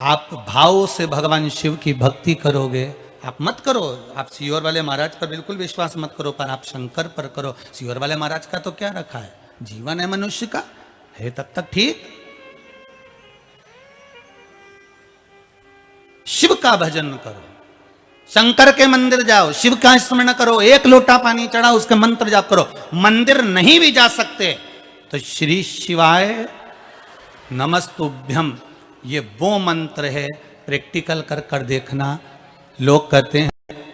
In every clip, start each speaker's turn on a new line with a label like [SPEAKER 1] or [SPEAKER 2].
[SPEAKER 1] आप भाव से भगवान शिव की भक्ति करोगे। आप मत करो, आप सीहोर वाले महाराज पर बिल्कुल विश्वास मत करो, पर आप शंकर पर करो। सीहोर वाले महाराज का तो क्या रखा है, जीवन है मनुष्य का, है तब तक ठीक। शिव का भजन करो, शंकर के मंदिर जाओ, शिव का स्मरण करो, एक लोटा पानी चढ़ाओ, उसके मंत्र जाप करो। मंदिर नहीं भी जा सकते तो श्री शिवाय नमस्तुभ्यम, ये वो मंत्र है, प्रैक्टिकल कर कर देखना। लोग कहते हैं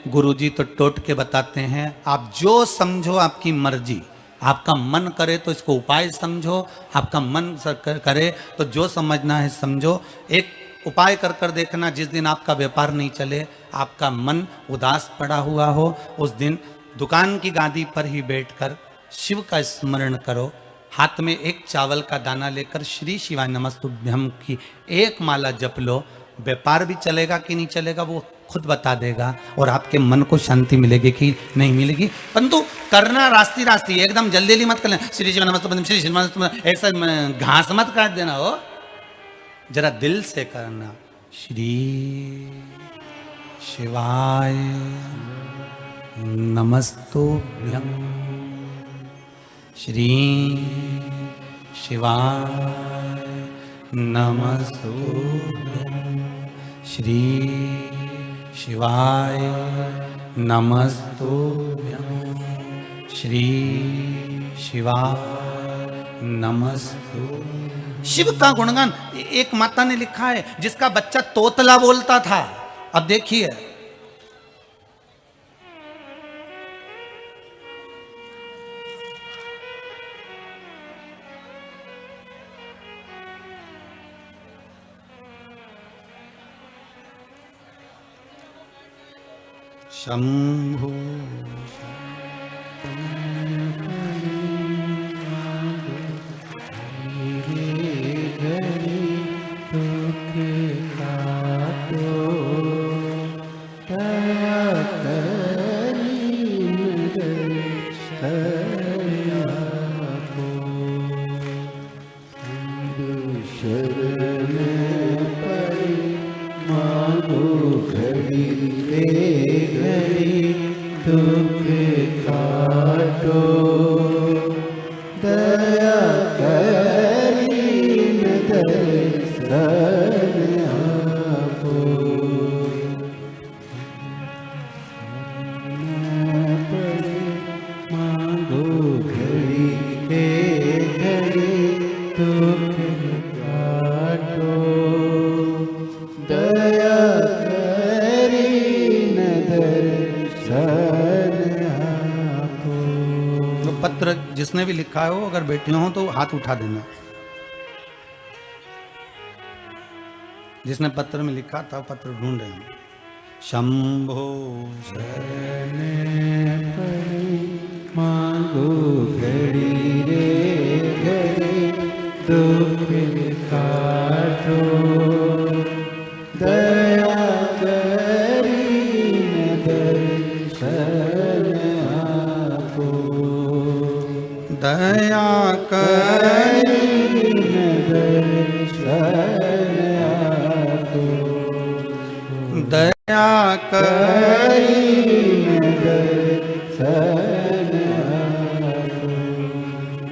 [SPEAKER 1] गुरुजी तो टोट के बताते हैं, आप जो समझो आपकी मर्जी, आपका मन करे तो इसको उपाय समझो, आपका मन करे तो जो समझना है समझो। एक उपाय कर कर देखना, जिस दिन आपका व्यापार नहीं चले, आपका मन उदास पड़ा हुआ हो, उस दिन दुकान की गादी पर ही बैठकर शिव का स्मरण करो। हाथ में एक चावल का दाना लेकर श्री शिवाय नमस्तुभ्यम की एक माला जप लो। व्यापार भी चलेगा कि नहीं चलेगा वो खुद बता देगा, और आपके मन को शांति मिलेगी कि नहीं मिलेगी। परंतु करना रास्ती रास्ती, एकदम जल्दी जल्दी मत कर लेना। श्री शिवाय नमस्तुभ्यम, श्री शिवाय नमस्तुभ्यम, ऐसा घास मत काट देना हो, जरा दिल से करना। श्री शिवाय नमस्तुभ्यम, श्री शिवाय नमस्तुभ्यम, श्री शिवाय नमस्तुभ्यम, श्री शिवाय नमस्तुभ्यम। शिव का गुणगान एक माता ने लिखा है, जिसका बच्चा तोतला बोलता था। अब देखिए, शंभो पत्र जिसने भी लिखा हो, अगर बैठे हो तो हाथ उठा देना। जिसने पत्र में लिखा था पत्र ढूंढ रहे हैं। शंभो शरण मांगो घड़ी रे घड़ी, दुख काटो दया करी दर्शन आपो, दया करी दर्शन आपो, दया करी दर्शन आपो।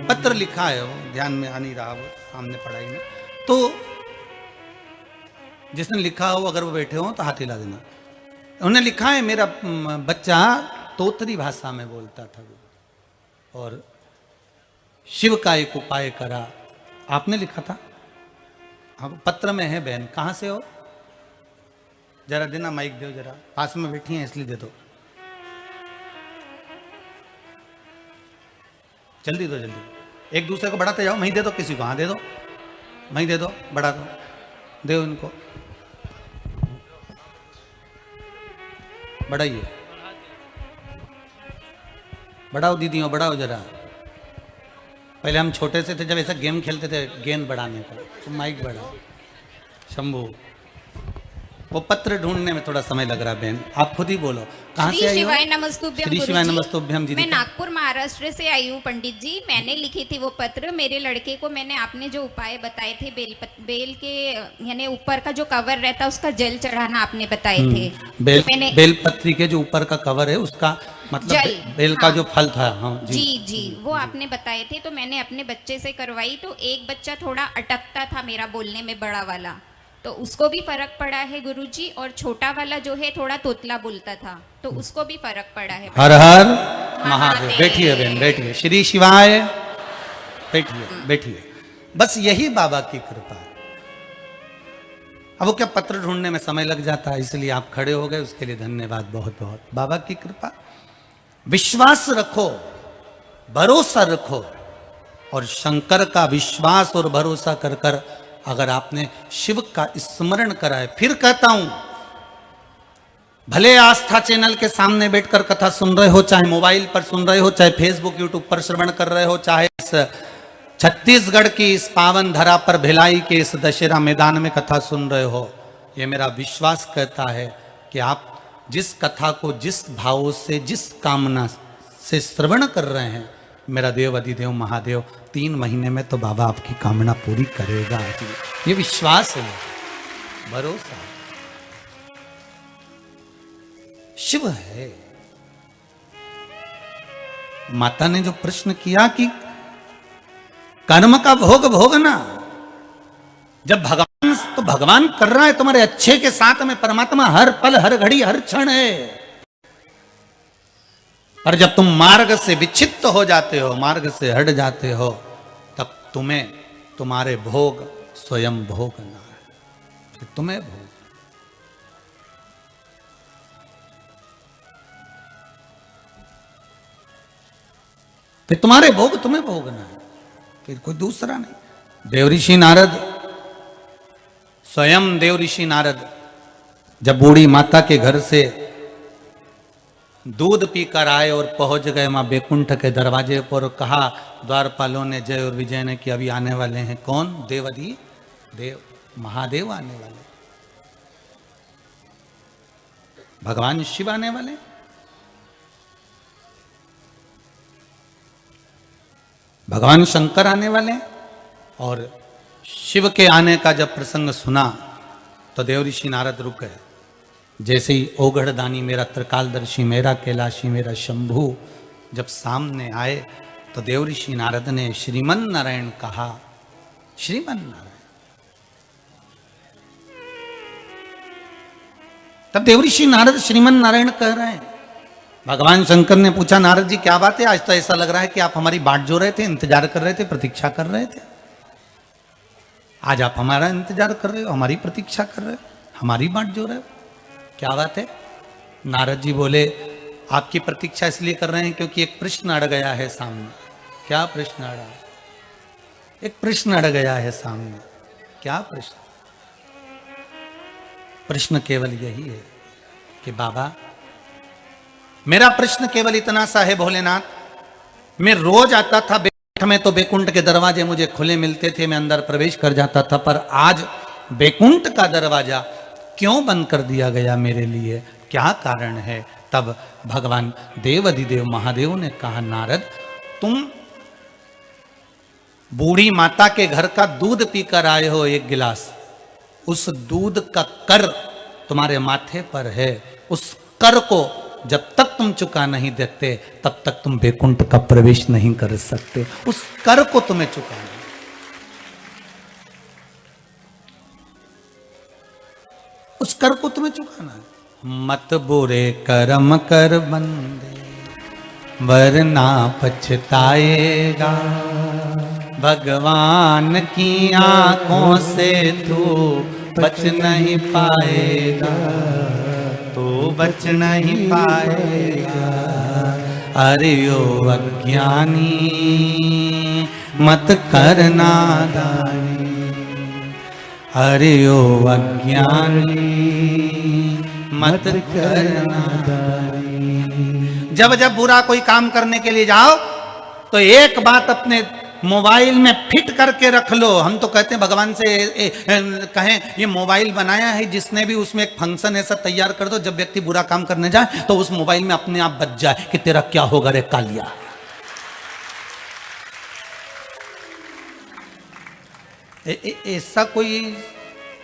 [SPEAKER 1] पत्र लिखा है, वो ध्यान में आ नहीं रहा, वो सामने पढ़ाई में। तो जिसने लिखा हो, अगर वो बैठे हो तो हाथ हिला देना। उन्होंने लिखा है, मेरा बच्चा तोतरी भाषा में बोलता था और शिव का एक उपाय करा। आपने लिखा था, अब पत्र में है। बहन कहाँ से हो, जरा देना, माइक दो, जरा पास में बैठी हैं इसलिए दे दो, जल्दी दो जल्दी। एक दूसरे को बढ़ाते जाओ, वहीं दे दो किसी को, हाँ दे दो, वहीं दे दो, बढ़ा दो, दे उनको, बढ़ाइए, बढ़ाओ दीदियों, बढ़ाओ जरा। पहले हम छोटे से थे, जब ऐसा गेम खेलते थे गेंद बढ़ाने का, तो माइक बढ़ाओ। शंभू वो पत्र ढूंढने में थोड़ा समय लग रहा है बहन, आप खुद ही बोलो कहाँ से आई हो?
[SPEAKER 2] शिवाय नमस्तुभ्यम
[SPEAKER 1] श्री शिवाय
[SPEAKER 2] गुरुजी।
[SPEAKER 1] नमस्तुभ्यम जी।
[SPEAKER 2] मैं नागपुर महाराष्ट्र से आई हूँ पंडित जी। मैंने लिखी थी वो पत्र। मेरे लड़के को मैंने आपने जो उपाय बताए थे, बेल के यानी ऊपर का जो कवर रहता है उसका जल चढ़ाना आपने बताए थे।
[SPEAKER 1] बेल पत्री के जो ऊपर का कवर है उसका मतलब बेल का
[SPEAKER 2] हाँ,
[SPEAKER 1] जो फल था। हाँ
[SPEAKER 2] जी जी वो आपने बताए थे। तो मैंने अपने बच्चे से करवाई तो एक बच्चा थोड़ा अटकता था मेरा बोलने में, बड़ा वाला, तो उसको भी फर्क पड़ा है गुरुजी। और छोटा वाला जो है थोड़ा तोतला बोलता था तो उसको भी फर्क पड़ा है।
[SPEAKER 1] हर हर महादेव। बैठिए बहन बैठिए, श्री शिवाय। बैठिए बैठिए, बस यही बाबा की कृपा है। अब वो क्या पत्र ढूंढने में समय लग जाता है, इसलिए आप खड़े हो गए, उसके लिए धन्यवाद बहुत बहुत। बाबा की कृपा, विश्वास रखो, भरोसा रखो, और शंकर का विश्वास और भरोसा कर कर अगर आपने शिव का स्मरण करा है, फिर कहता हूं, भले आस्था चैनल के सामने बैठकर कथा सुन रहे हो, चाहे मोबाइल पर सुन रहे हो, चाहे फेसबुक यूट्यूब पर श्रवण कर रहे हो, चाहे इस छत्तीसगढ़ की इस पावन धरा पर भिलाई के इस दशहरा मैदान में कथा सुन रहे हो, यह मेरा विश्वास कहता है कि आप जिस कथा को जिस भाव से जिस कामना से श्रवण कर रहे हैं, मेरा देव अधिदेव महादेव 3 महीने में तो बाबा आपकी कामना पूरी करेगा। ये विश्वास है, भरोसा है, शिव है। माता ने जो प्रश्न किया कि कर्म का भोग भोगना, जब भगवान तो भगवान कर रहा है तुम्हारे अच्छे के साथ में, परमात्मा हर पल हर घड़ी हर क्षण है, पर जब तुम मार्ग से विच्छिन्न हो जाते हो, मार्ग से हट जाते हो, तब तुम्हें तुम्हारे भोग स्वयं भोगना है, फिर तुम्हें भोग। फिर तुम्हारे भोग तुम्हें भोगना है, फिर कोई दूसरा नहीं। देवऋषि नारद, स्वयं देवऋषि नारद जब बूढ़ी माता के घर से दूध पीकर आए और पहुंच गए मां बैकुंठ के दरवाजे पर, कहा द्वारपालों ने जय और विजय ने कि अभी आने वाले हैं कौन? देवदी देव महादेव आने वाले, भगवान शिव आने वाले। भगवान शंकर आने वाले। और शिव के आने का जब प्रसंग सुना तो देवऋषि नारद रुक गए। जैसे ही ओगढ़दानी मेरा त्रिकालदर्शी, मेरा कैलाशी, मेरा शंभु जब सामने आए तो देवऋषि नारद ने श्रीमन नारायण कहा। श्रीमन नारायण। तब देवऋषि नारद श्रीमन नारायण कह रहे हैं। भगवान शंकर ने पूछा, नारद जी क्या बात है? आज तो ऐसा लग रहा है कि आप हमारी बाट जो रहे थे, इंतजार कर रहे थे, प्रतीक्षा कर रहे थे। आज आप हमारा इंतजार कर रहे हो, हमारी प्रतीक्षा कर रहे हो, हमारी बाट जो रहे हो, क्या बात है? नारद जी बोले, आपकी प्रतीक्षा इसलिए कर रहे हैं क्योंकि एक प्रश्न अड़ गया है सामने। क्या प्रश्न अड़ा? एक प्रश्न अड़ गया है सामने। क्या प्रश्न? प्रश्न केवल यही है कि बाबा, मेरा प्रश्न केवल इतना सा है भोलेनाथ, मैं रोज आता था बैकुंठ में तो बैकुंठ के दरवाजे मुझे खुले मिलते थे, मैं अंदर प्रवेश कर जाता था, पर आज बैकुंठ का दरवाजा क्यों बंद कर दिया गया मेरे लिए? क्या कारण है? तब भगवान देव अधिदेव महादेव ने कहा, नारद तुम बूढ़ी माता के घर का दूध पीकर आए हो 1 गिलास, उस दूध का कर तुम्हारे माथे पर है। उस कर को जब तक तुम चुका नहीं देते तब तक तुम बैकुंठ का प्रवेश नहीं कर सकते। उस कर को तुम्हें चुकाना, उस कर को तुम्हें चुकाना है। मत बुरे कर्म कर बंदे, वरना पछताएगा, भगवान की आंखों से तू बच नहीं पाएगा, तो बच नहीं पाएगा। अरे ओ अज्ञानी मत करना दानी, अरे ओ अज्ञानी मत करना दानी। जब जब बुरा कोई काम करने के लिए जाओ तो एक बात अपने मोबाइल में फिट करके रख लो। हम तो कहते हैं भगवान से कहें ये मोबाइल बनाया है जिसने भी, उसमें एक फंक्शन ऐसा तैयार कर दो, जब व्यक्ति बुरा काम करने जाए तो उस मोबाइल में अपने आप बच जाए कि तेरा क्या होगा रे कालिया। ऐसा कोई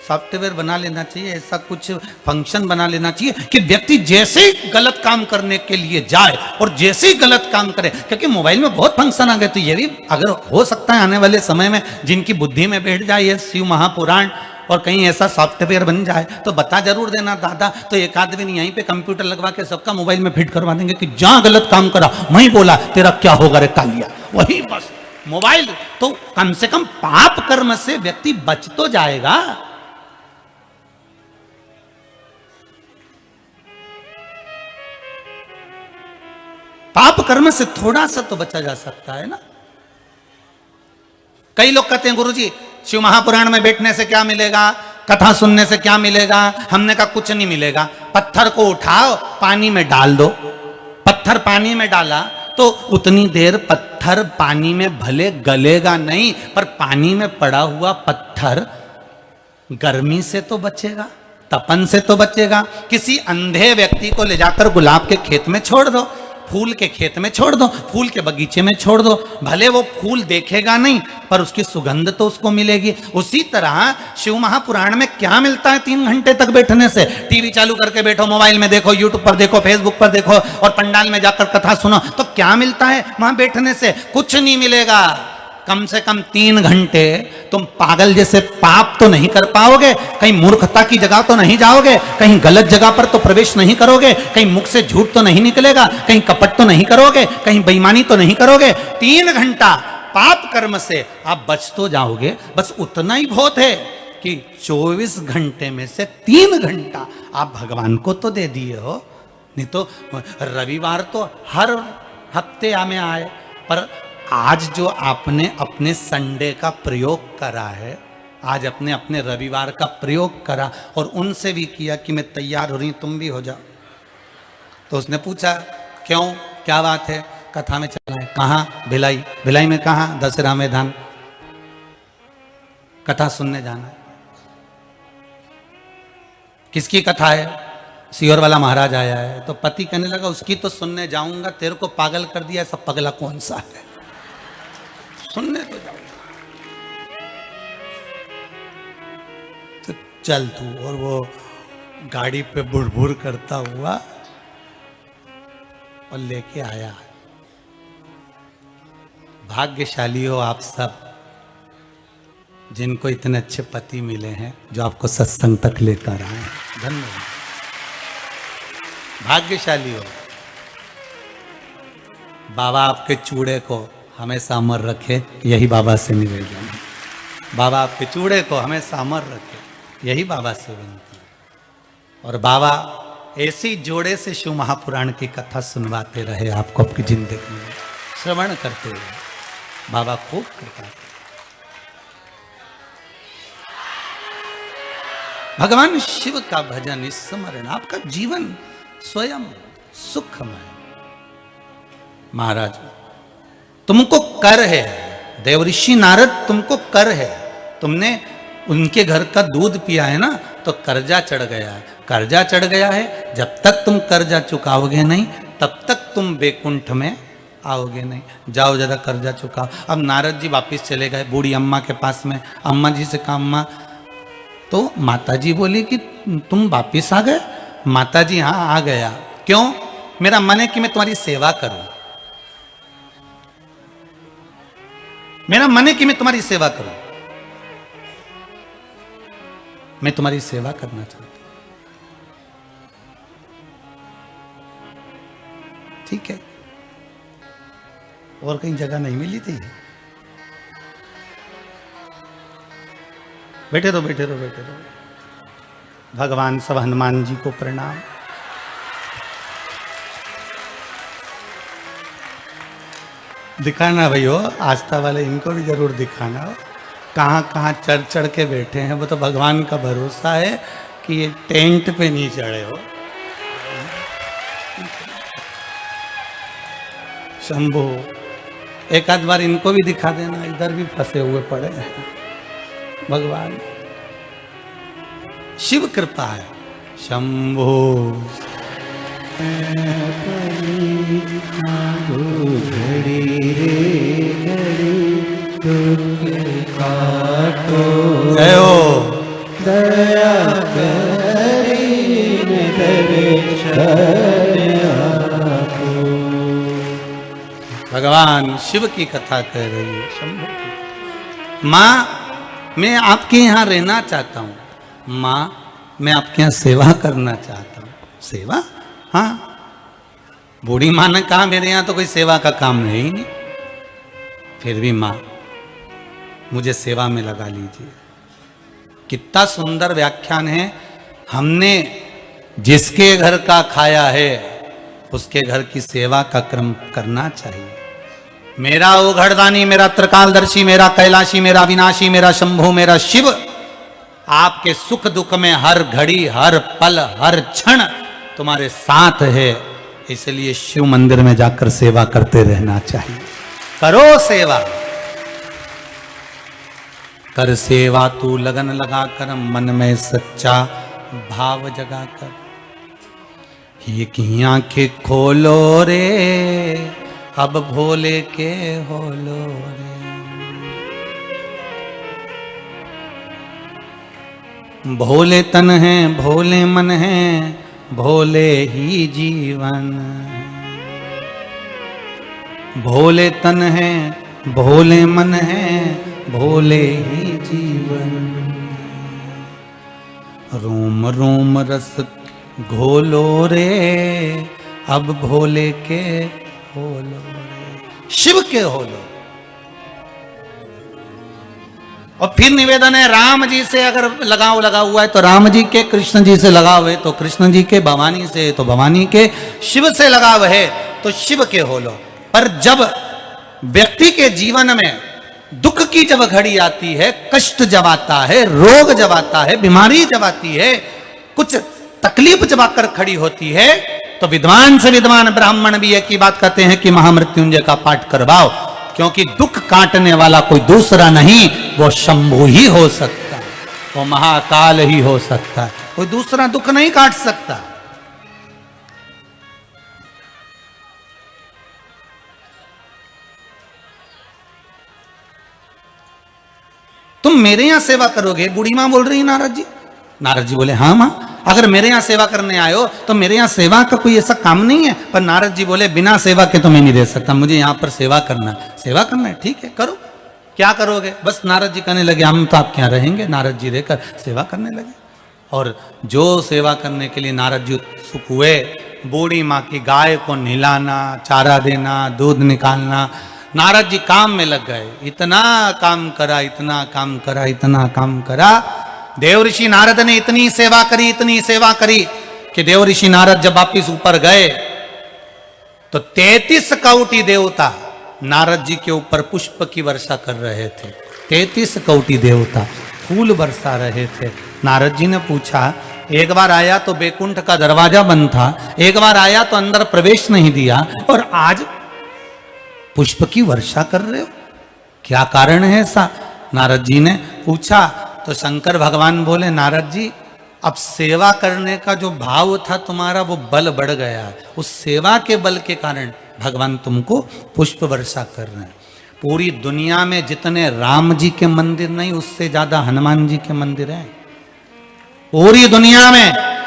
[SPEAKER 1] सॉफ्टवेयर बना लेना चाहिए, ऐसा कुछ फंक्शन बना लेना चाहिए कि व्यक्ति जैसे ही गलत काम करने के लिए जाए और जैसे ही गलत काम करे, क्योंकि मोबाइल में बहुत फंक्शन आ गए, तो ये भी अगर हो सकता है आने वाले समय में जिनकी बुद्धि में बैठ जाए ये शिव महापुराण और कहीं ऐसा सॉफ्टवेयर बन जाए तो बता जरूर देना दादा, तो एक आदमी यहीं पे कंप्यूटर लगवा के सबका मोबाइल में फिट करवा देंगे कि जहां गलत काम करा वहीं बोला तेरा क्या होगा रे कालिया, वही बस मोबाइल। तो कम से कम पाप कर्म से व्यक्ति बच तो जाएगा। पाप कर्म से थोड़ा सा तो बचा जा सकता है ना। कई लोग कहते हैं गुरुजी शिव महापुराण में बैठने से क्या मिलेगा, कथा सुनने से क्या मिलेगा। हमने कहा कुछ नहीं मिलेगा। पत्थर को उठाओ पानी में डाल दो, पत्थर पानी में डाला तो उतनी देर पत्थर पानी में भले गलेगा नहीं, पर पानी में पड़ा हुआ पत्थर गर्मी से तो बचेगा, तपन से तो बचेगा। किसी अंधे व्यक्ति को ले जाकर गुलाब के खेत में छोड़ दो, फूल के खेत में छोड़ दो, फूल के बगीचे में छोड़ दो, भले वो फूल देखेगा नहीं पर उसकी सुगंध तो उसको मिलेगी। उसी तरह शिव महापुराण में क्या मिलता है 3 घंटे तक बैठने से? टीवी चालू करके बैठो, मोबाइल में देखो, यूट्यूब पर देखो, फेसबुक पर देखो और पंडाल में जाकर कथा सुनो, तो क्या मिलता है वहां बैठने से? कुछ नहीं मिलेगा। कम से कम 3 घंटे तुम पागल जैसे पाप तो नहीं कर पाओगे, कहीं मूर्खता की जगह तो नहीं जाओगे, कहीं गलत जगह पर तो प्रवेश नहीं करोगे, कहीं मुख से झूठ तो नहीं निकलेगा, कहीं कपट तो नहीं करोगे, कहीं बेईमानी तो नहीं करोगे। 3 घंटा पाप कर्म से आप बच तो जाओगे। बस उतना ही बहुत है कि 24 घंटे में से 3 घंटा आप भगवान को तो दे दिए हो। नहीं तो रविवार तो हर हफ्ते में आए, पर आज जो आपने अपने संडे का प्रयोग करा है, आज अपने अपने रविवार का प्रयोग करा और उनसे भी किया कि मैं तैयार हो रही, तुम भी हो जाओ। तो उसने पूछा क्यों, क्या बात है? कथा में चलना है। कहाँ? भिलाई। भिलाई में कहाँ? दशहरा मैदान, कथा सुनने जाना है। किसकी कथा है? सियोर वाला महाराज आया है। तो पति कहने लगा उसकी तो सुनने जाऊंगा, तेरे को पागल कर दिया, ऐसा पगला कौन सा है, सुनने तो जाओ। तो चल तू। और वो गाड़ी पे बुड़ करता हुआ और लेके आया। भाग्यशाली हो आप सब जिनको इतने अच्छे पति मिले हैं जो आपको सत्संग तक लेकर आए। धन्यवाद, भाग्यशाली हो। बाबा आपके चूड़े को हमेशा अमर रखे, यही बाबा से निवेदन है। बाबा आपके चूड़े को हमेशा अमर रखे, यही बाबा से विनती है। और बाबा ऐसी जोड़े से शिव महापुराण की कथा सुनवाते रहे आपको आपकी जिंदगी में, श्रवण करते रहे। बाबा खूब कृपा करें। भगवान शिव का भजन स्मरण, आपका जीवन स्वयं सुखमय। महाराज तुमको कर है, देवऋषि नारद तुमको कर है, तुमने उनके घर का दूध पिया है ना, तो कर्जा चढ़ गया है। कर्जा चढ़ गया है, जब तक तुम कर्जा चुकाओगे नहीं तब तक तुम बैकुंठ में आओगे नहीं। जाओ जरा कर्जा चुकाओ। अब नारद जी वापिस चले गए बूढ़ी अम्मा के पास में। अम्मा जी से कहा अम्मा, तो माता जी बोली कि तुम वापिस आ गए? माता जी हाँ आ गया। क्यों? मेरा मन है कि मैं तुम्हारी सेवा करूं, मेरा मन है कि मैं तुम्हारी सेवा करूं, मैं तुम्हारी सेवा करना चाहता हूं। ठीक है, और कहीं जगह नहीं मिली थी। बैठे रहो, बैठे रहो, बैठे रहो। भगवान सब हनुमान जी को प्रणाम। दिखाना भैया, आस्था वाले इनको भी जरूर दिखाना। कहाँ कहाँ चढ़ चढ़ के बैठे हैं, वो तो भगवान का भरोसा है कि ये टेंट पे नहीं चढ़े हो। शंभो एक आध बार इनको भी दिखा देना, इधर भी फंसे हुए पड़े हैं। भगवान शिव कृपा है। शंभो जय हो।
[SPEAKER 3] दया
[SPEAKER 1] भगवान शिव की कथा कह रही है। शंभो की माँ, मैं आपके यहाँ रहना चाहता हूँ। माँ, मैं आपके यहाँ सेवा करना चाहता हूँ। सेवा? हाँ। बूढ़ी माँ ने कहा मेरे यहाँ तो कोई सेवा का काम है ही नहीं। फिर भी माँ, मुझे सेवा में लगा लीजिए। कितना सुंदर व्याख्यान है। हमने जिसके घर का खाया है उसके घर की सेवा का क्रम करना चाहिए। मेरा ओघड़दानी, मेरा त्रिकालदर्शी, मेरा कैलाशी, मेरा विनाशी, मेरा शंभु, मेरा शिव आपके सुख दुख में हर घड़ी, हर पल, हर क्षण तुम्हारे साथ है। इसलिए शिव मंदिर में जाकर सेवा करते रहना चाहिए। करो सेवा, कर सेवा तू लगन लगाकर, मन में सच्चा भाव जगाकर। ये की आंखें खोलो रे, अब भोले के होलो रे। भोले तन है, भोले मन है, भोले ही जीवन। भोले तन है, भोले मन है, भोले ही जीवन। रोम रोम रस घोलो रे, अब भोले के होलो रे। शिव के होलो। और फिर निवेदन है, राम जी से अगर लगाव लगा हुआ है तो राम जी के, कृष्ण जी से लगाव है तो कृष्ण जी के, भवानी से तो भवानी के, शिव से लगाव है तो शिव के होलो। पर जब व्यक्ति के जीवन में दुख की जब घड़ी आती है, कष्ट जब आता है, रोग जब आता है, बीमारी जब आती है, कुछ तकलीफ जब आकर खड़ी होती है, तो विद्वान से विद्वान ब्राह्मण भी एक ही बात कहते हैं कि महामृत्युंजय का पाठ करवाओ। क्योंकि दुख काटने वाला कोई दूसरा नहीं, वो शंभु ही हो सकता है, वो महाकाल ही हो सकता है। कोई दूसरा दुख नहीं काट सकता। तुम मेरे यहां सेवा करोगे? बूढ़ी मां बोल रही है नारद जी। नारद जी बोले हाँ मां, अगर मेरे यहां सेवा करने आए हो तो मेरे यहां सेवा का कोई ऐसा काम नहीं है। पर नारद जी बोले बिना सेवा के तो मैं नहीं रह सकता, मुझे यहां पर सेवा करना है। सेवा करना है, ठीक है करो। क्या करोगे? बस नारद जी कहने लगे हम तो आपके यहाँ रहेंगे। नारद जी रहकर सेवा करने लगे। और जो सेवा करने के लिए नारद जी उत्सुक हुए, बूढ़ी माँ की गाय को नहलाना, चारा देना, दूध निकालना, नारद जी काम में लग गए। इतना काम करा, इतना काम करा, इतना काम करा। देवऋषि नारद ने इतनी सेवा करी, इतनी सेवा करी कि देवऋषि नारद जब वापिस ऊपर गए तो 33 कौटि देवता नारद जी के ऊपर पुष्प की वर्षा कर रहे थे। 33 कौटि देवता फूल बरसा रहे थे। नारद जी ने पूछा, एक बार आया तो बैकुंठ का दरवाजा बंद था, एक बार आया तो अंदर प्रवेश नहीं दिया, और आज पुष्प की वर्षा कर रहे हो, क्या कारण है ऐसा? नारद जी ने पूछा तो शंकर भगवान बोले, नारद जी अब सेवा करने का जो भाव था तुम्हारा वो बल बढ़ गया है। उस सेवा के बल के कारण भगवान तुमको पुष्प वर्षा कर रहे हैं। पूरी दुनिया में जितने राम जी के मंदिर नहीं, उससे ज्यादा हनुमान जी के मंदिर हैं। पूरी दुनिया में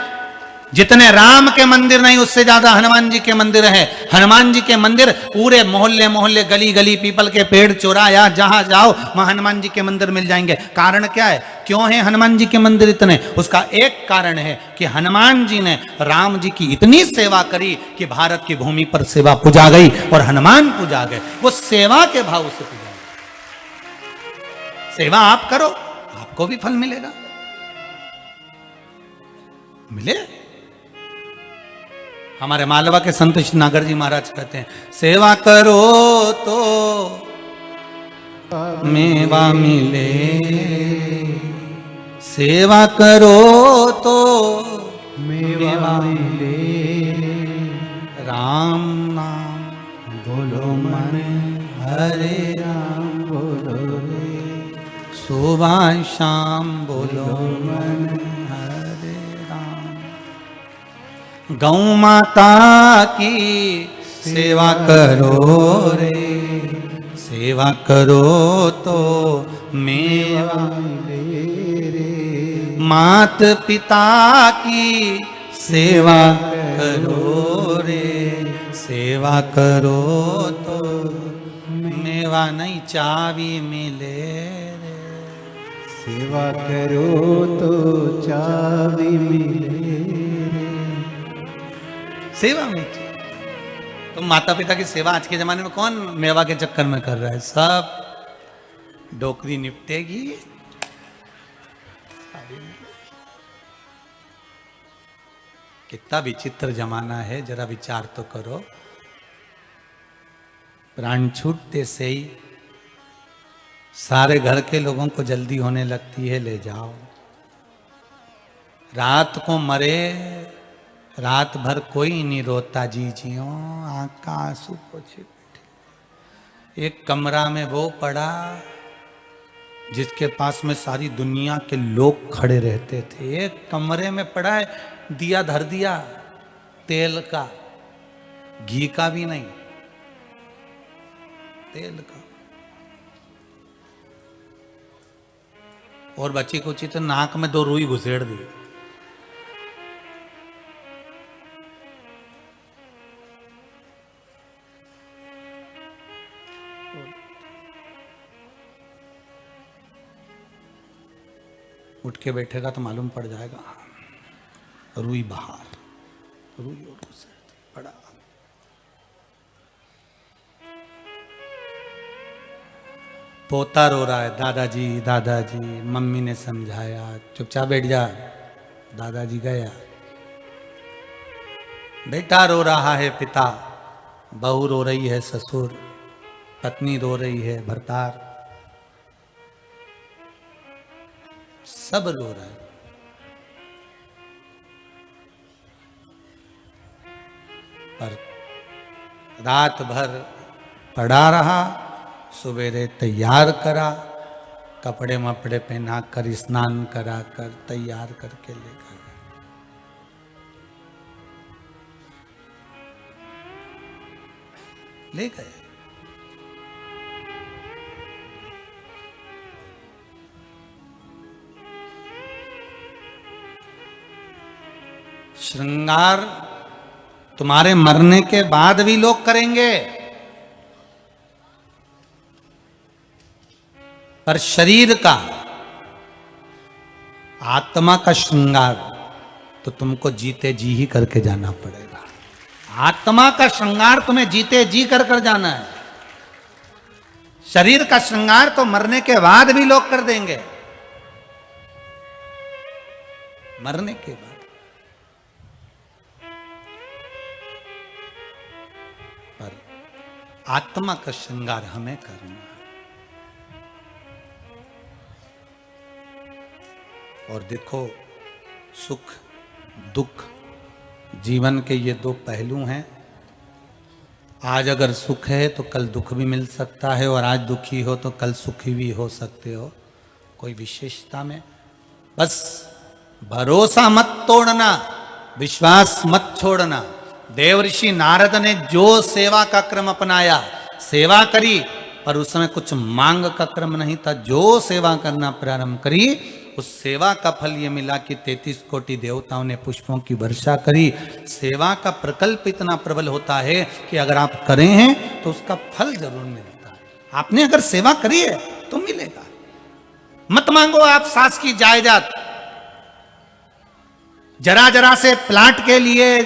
[SPEAKER 1] जितने राम के मंदिर नहीं, उससे ज्यादा हनुमान जी के मंदिर है। हनुमान जी के मंदिर पूरे मोहल्ले मोहल्ले, गली गली, पीपल के पेड़, चौराहा, जहां जाओ वहां हनुमान जी के मंदिर मिल जाएंगे। कारण क्या है? क्यों है हनुमान जी के मंदिर इतने? उसका एक कारण है कि हनुमान जी ने राम जी की इतनी सेवा करी कि भारत की भूमि पर सेवा पूजा गई और हनुमान पूजा गए। वो सेवा के भाव से पूजा गई। सेवा आप करो, आपको भी फल मिलेगा। मिले। हमारे मालवा के संत नागर जी महाराज कहते हैं, सेवा करो तो मेवा मिले, सेवा करो तो मेवा मिले, राम नाम बोलो मन हरे श्याम बोलो मन हरे राम। गौ माता की सेवा करो रे, सेवा करो तो मेवा मिले रे। मात पिता की सेवा करो रे, सेवा करो तो मेवा नहीं चावी मिले रे।
[SPEAKER 3] सेवा करो तो चाबी मिले रे।
[SPEAKER 1] सेवा में तो माता पिता की सेवा आज के जमाने में कौन मेवा के चक्कर में कर रहा है? सब डोकरी निपटेगी। कितना विचित्र जमाना है, जरा विचार तो करो। प्राण छूटते से ही सारे घर के लोगों को जल्दी होने लगती है, ले जाओ। रात को मरे, रात भर कोई नहीं रोता, जी जियो आँख का आंसू पोछे बैठे। एक कमरा में वो पड़ा जिसके पास में सारी दुनिया के लोग खड़े रहते थे, एक कमरे में पड़ा है, दिया धर दिया तेल का, घी का भी नहीं, तेल का। और बच्ची कुची तो नाक में 2 रुई घुसेड़ दी। उठ के बैठेगा तो मालूम पड़ जाएगा, रुई बाहर, रुई और घुसेड़ दी, पड़ा। पोता रो रहा है, दादाजी दादाजी। मम्मी ने समझाया, चुपचाप बैठ जा। दादाजी गया। बेटा रो रहा है, पिता। बहू रो रही है, ससुर। पत्नी रो रही है, भरतार। सब रो रहे हैं। पर रात भर पड़ा रहा, सवेरे तैयार करा, कपड़े मपड़े पहना कर, स्नान करा कर, तैयार करके लेकर ले गए। श्रृंगार तुम्हारे मरने के बाद भी लोग करेंगे, पर शरीर का, आत्मा का श्रृंगार तो तुमको जीते जी ही करके जाना पड़ेगा। आत्मा का श्रृंगार तुम्हें जीते जी कर कर जाना है। शरीर का श्रृंगार तो मरने के बाद भी लोग कर देंगे, मरने के बाद। पर आत्मा का श्रृंगार हमें करना है। और देखो, सुख दुख जीवन के ये 2 पहलू हैं। आज अगर सुख है तो कल दुख भी मिल सकता है, और आज दुखी हो तो कल सुखी भी हो सकते हो। कोई विशेषता में बस भरोसा मत तोड़ना, विश्वास मत छोड़ना। देवऋषि नारद ने जो सेवा का क्रम अपनाया, सेवा करी, पर उस समय कुछ मांग का क्रम नहीं था। जो सेवा करना प्रारंभ करी, उस सेवा का फल ये मिला कि 33 कोटि देवताओं ने पुष्पों की वर्षा करी। सेवा का प्रकल्प इतना प्रबल होता है कि अगर आप करें हैं तो उसका फल जरूर मिलता है। आपने अगर सेवा करी है तो मिलेगा। मत मांगो आप सास की जायदाद। जरा जरा से प्लाट के लिए,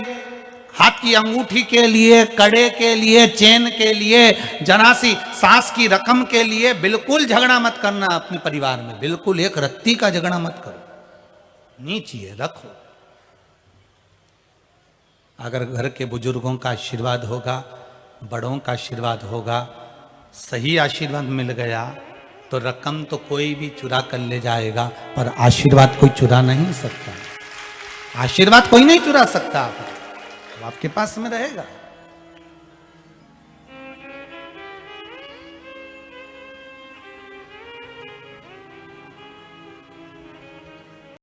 [SPEAKER 1] हाथ की अंगूठी के लिए, कड़े के लिए, चेन के लिए, जरा सी सास की रकम के लिए बिल्कुल झगड़ा मत करना अपने परिवार में। बिल्कुल एक रत्ती का झगड़ा मत करो, नीची है रखो। अगर घर के बुजुर्गों का आशीर्वाद होगा, बड़ों का आशीर्वाद होगा, सही आशीर्वाद मिल गया तो रकम तो कोई भी चुरा कर ले जाएगा, पर आशीर्वाद कोई चुरा नहीं सकता। आशीर्वाद कोई नहीं चुरा सकता, आपके पास में रहेगा।